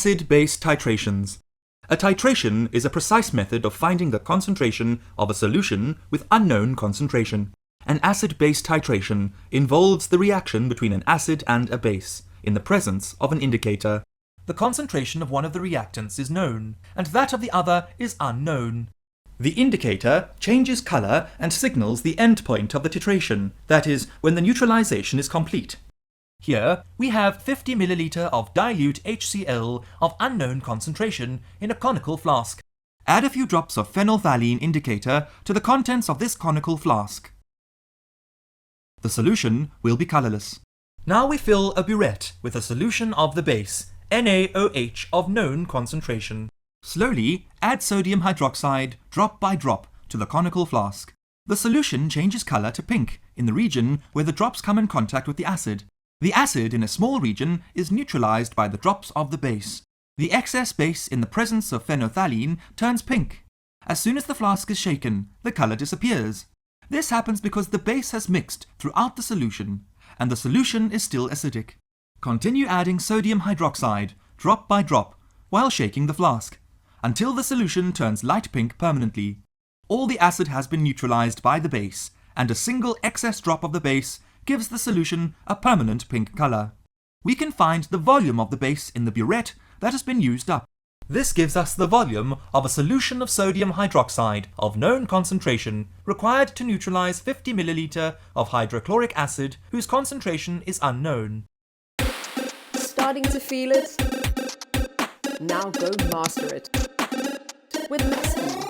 Acid-base titrations. A titration is a precise method of finding the concentration of a solution with unknown concentration. An acid-base titration involves the reaction between an acid and a base in the presence of an indicator. The concentration of one of the reactants is known, and that of the other is unknown. The indicator changes color and signals the endpoint of the titration, that is, when the neutralization is complete. Here we have 50 milliliter of dilute HCl of unknown concentration in a conical flask. Add a few drops of phenolphthalein indicator to the contents of this conical flask. The solution will be colorless. Now we fill a burette with a solution of the base, NaOH of known concentration. Slowly add sodium hydroxide drop by drop to the conical flask. The solution changes color to pink in the region where the drops come in contact with the acid. The acid in a small region is neutralized by the drops of the base. The excess base in the presence of phenolphthalein turns pink. As soon as the flask is shaken, the color disappears. This happens because the base has mixed throughout the solution, and the solution is still acidic. Continue adding sodium hydroxide, drop by drop, while shaking the flask, until the solution turns light pink permanently. All the acid has been neutralized by the base, and a single excess drop of the base gives the solution a permanent pink color. We can find the volume of the base in the burette that has been used up. This gives us the volume of a solution of sodium hydroxide of known concentration required to neutralize 50 milliliter of hydrochloric acid whose concentration is unknown. Starting to feel it? Now go master it with Maski.